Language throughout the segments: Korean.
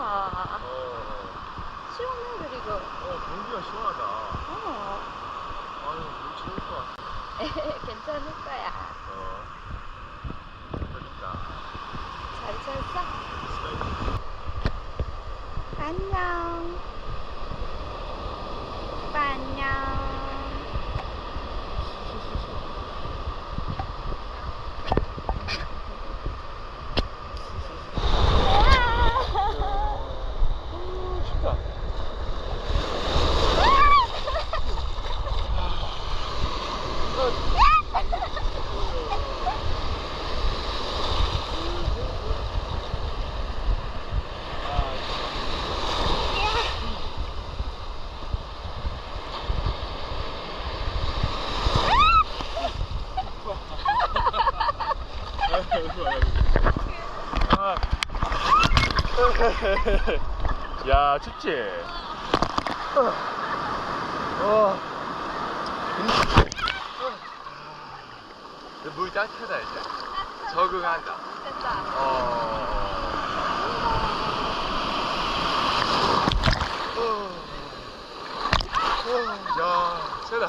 좋다. 시원해, 그리고. 공기가 시원하다. 아유, 물 채울 것 같아. 괜찮을 거야. 재밌다. 잘 잤어? 안녕. 오빠 안녕. 춥다. 야, 춥지? 물 따뜻하다 이제. 적응한다. 됐다. 야, 세다.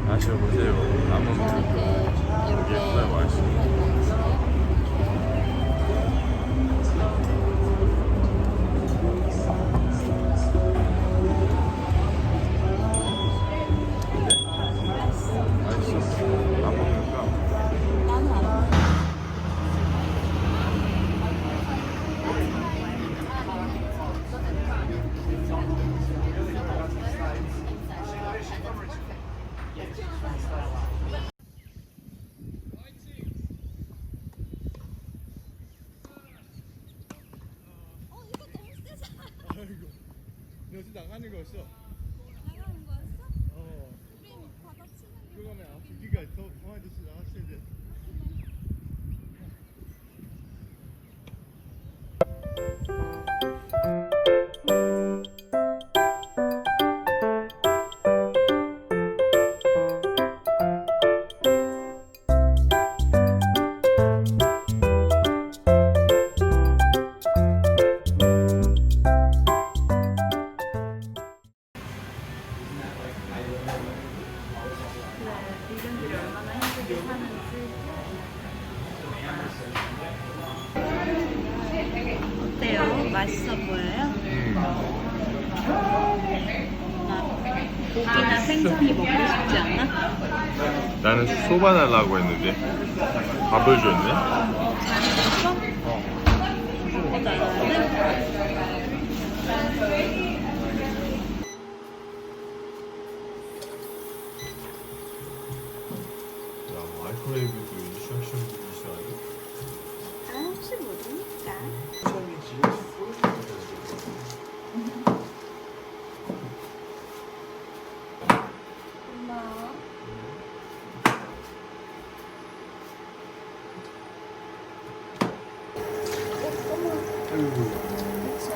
마셔보세요. 나무 예뻐요, 맛있어. 아이고, 여기 나가는 거였어. 나가는 거였어? 우리 바다 치는 게 그러면 앞뒤가 더 강아지서 나갔어야 돼. 이름들이 얼마나 힘들게 사는지. 어때요? 맛있어 보여요? 고기나 생선이 먹고 싶지 않아? 나는 소바 달라고 했는데 밥을 줬네. 잘 먹었어? 먹고 달라는데? 마이크로웨이브도 인스트럭션 있어요. 혹시 모르니까. 고마워. 아이고. 그쵸?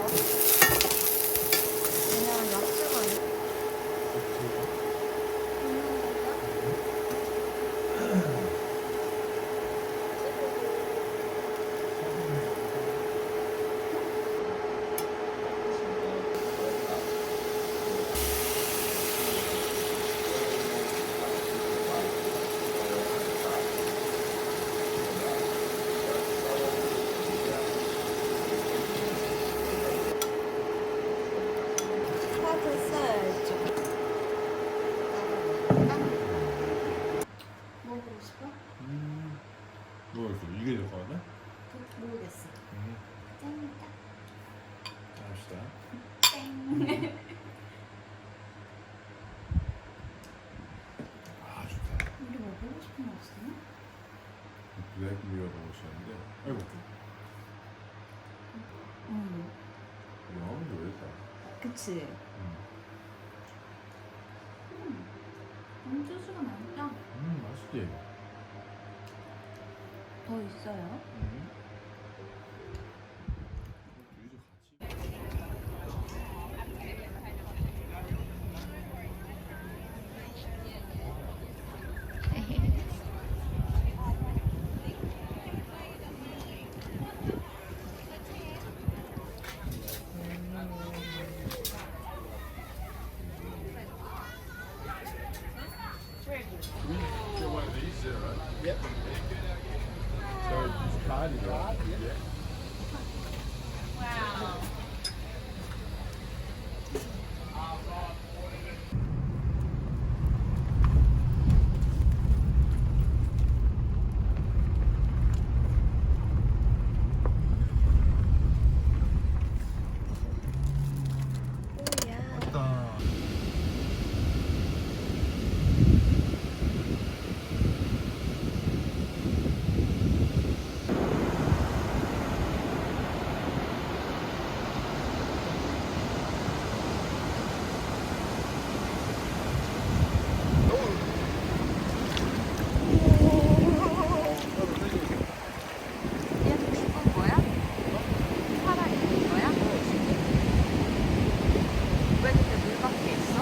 그치? 소스가 많다. 맛있지? 더 있어요? Yep. So it's party, right? Yeah. Wow. 맞다. 얘도 죽은 거야? 살아있는 거야? 왜 근데 물 밖에 있어?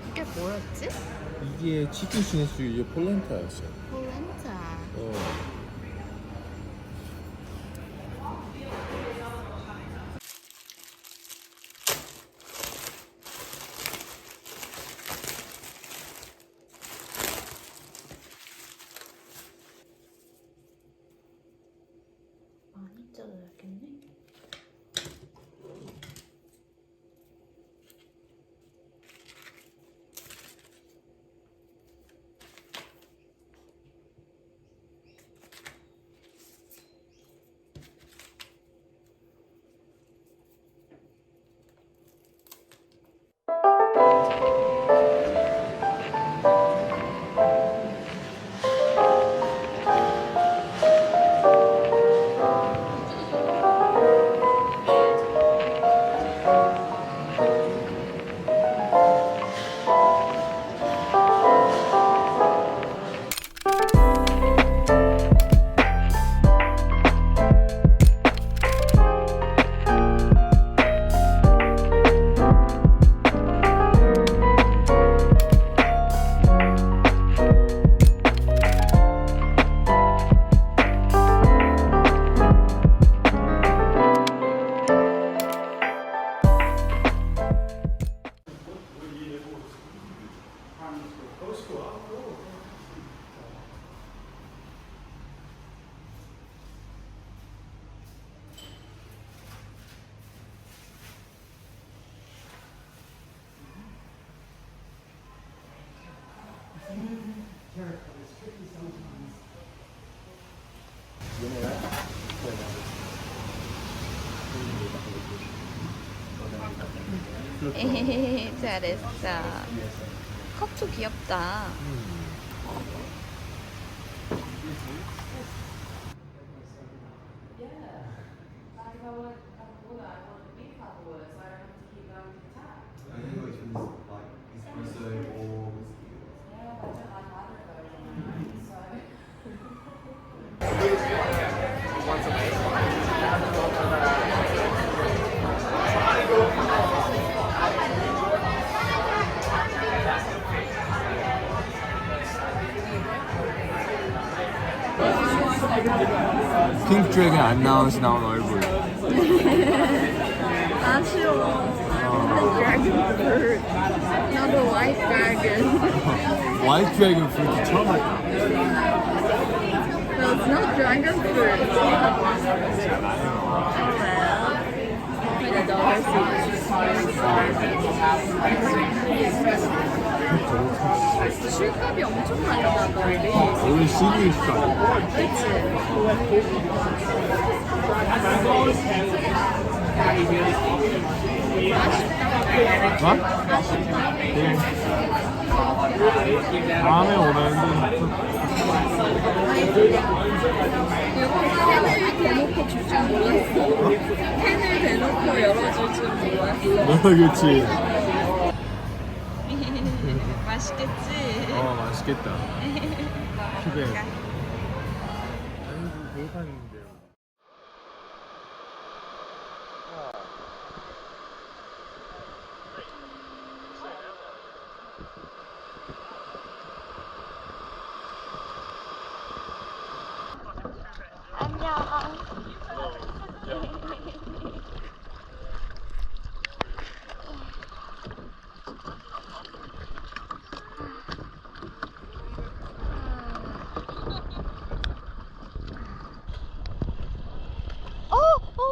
이게 뭐였지? 이게 치킨 시네수 이게 폴란타였어. 폴란타. 많이 쪄야겠네. 잘했어. 컵도 귀엽다. 핑크 드래곤 안 나온 얼굴. 아쉬워. Dragon fruit. Not a white dragon. 화이트 드래곤 프루트 처음 봤다. No, it's not dragon fruit. Oh well. 할 수 있어. 술값이 엄청 많이 나던데. 우리 시니까. 어? 다음에 오면 캔을 대놓고 줄 줄 몰랐어. 캔을 대놓고 열어줄 줄 몰랐어. 그렇지. 맛있겠지? 맛있겠다. 기대. 아니 배고팠는데요.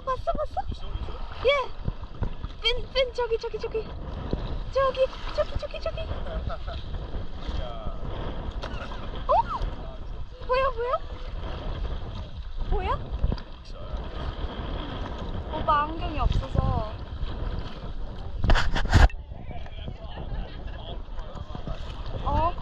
봤어? 예. 핀 저기. 보여? 오빠 안경이 없어서. 어?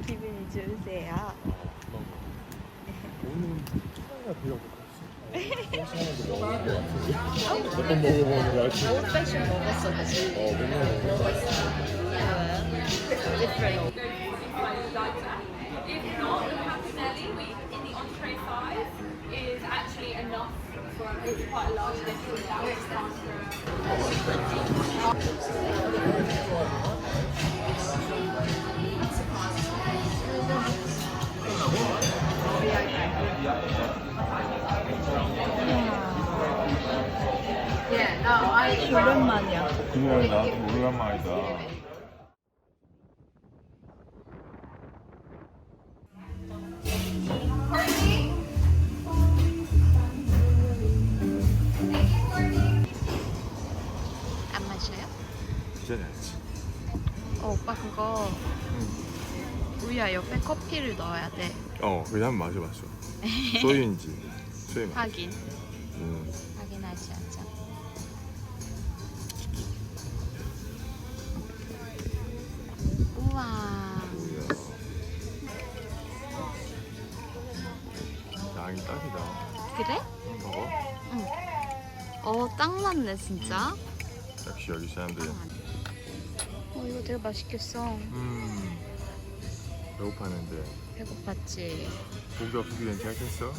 기분이 좋으세요? 오늘은 차이가 별로 없어. 몇번 먹어보는 거 알지? 오ld-fashioned 먹었었지. 맨날 먹어. Different. If not, the Caponelli in the entree 5 is actually enough for it's quite a large dish that was faster. 오랜만이야. 그래 나도 오랜만이다. 안 마셔요? 진짜 잘했지. 오빠 그거 우유야 옆에 커피를 넣어야 돼. 그냥 한번 마셔봤어. 소유인지 소유 맛. 확인. 확인하지 않자. 우와. 뭐야. 양이 딱이다. 그래? 먹어? 딱 맞네 진짜. 역시 여기 사람들. 이거 되게 맛있겠어. 배고팠는데 배고팠지. 고기 없어도 괜찮겠어?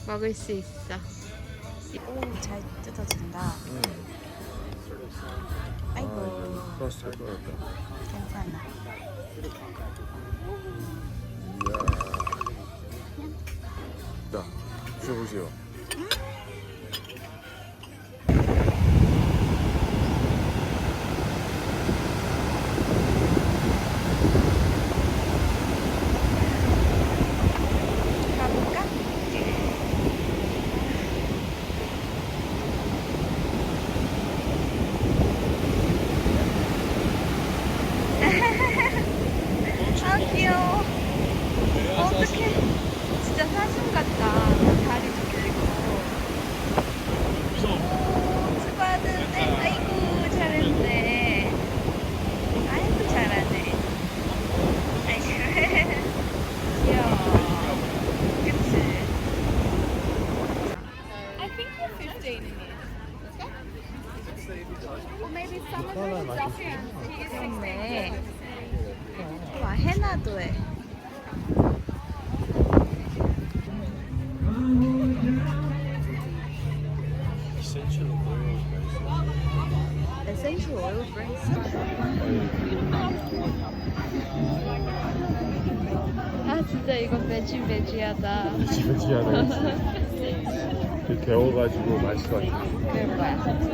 먹을 수 있어. 오, 잘 뜯어진다. 아이고, 플러스 잘 끓었다. 괜찮아. 자, 드셔보세요. 가볼까? 아 귀여워. 어떡해. 진짜 사슴 같다. 다리도 길고. 오, 수고해야 되는데. 아이고 잘했네. 아이고 잘하네. 아이고 귀여워. 그치? I think we're 15 in here. Or maybe some of them are Duffians. He is 16. 네. 와 해나도 해. 이센셜 오일가 있어. 에센셜 오일 브레이스. 아 진짜 이거 매지매지하다. 지그지 하나 데워가지고 맛있을 것 같아. 그럴 거야.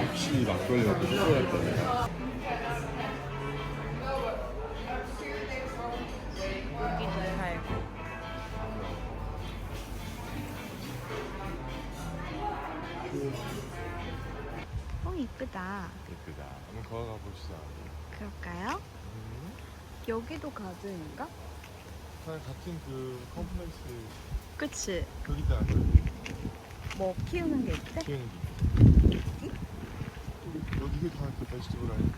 혹시 막걸리가 부족할 거네. 여기도 살고. 이쁘다. 예쁘다. 한번 걸어가 봅시다. 그럴까요? 여기도 가든인가? 같은 그 컴플렉스 그치? 거기다 뭐 키우는 게 있대? 키우는 게 여기가 다그 베지터블 아닐까?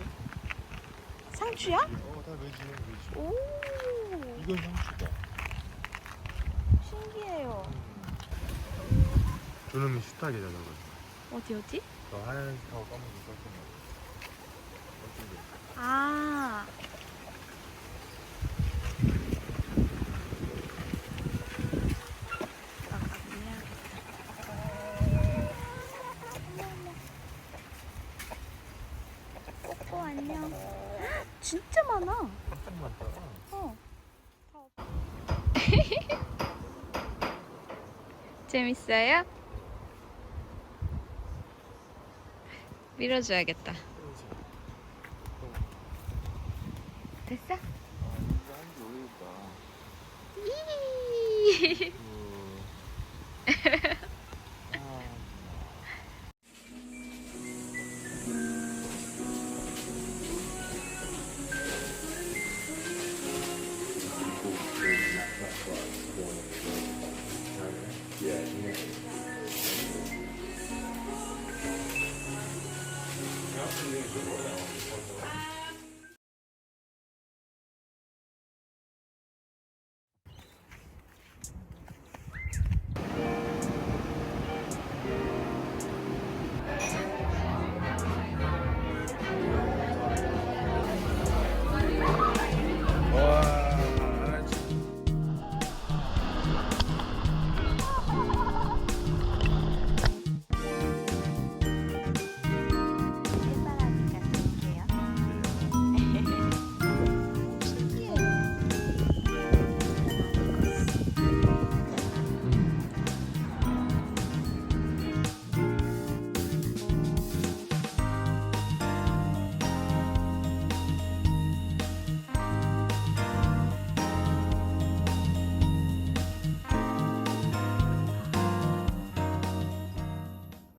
상추야? 다 베지. 오, 이건 상추다. 신기해요. 저놈이 슈타게잖아. 어디? 저 하얀색하고 까만색 섞은 거. 아. 꼬꼬 안녕. 진짜 많아. 엄청 많다. 어. 재밌어요? 밀어줘야겠다. 됐어? 이거 한지 오래됐다. 이.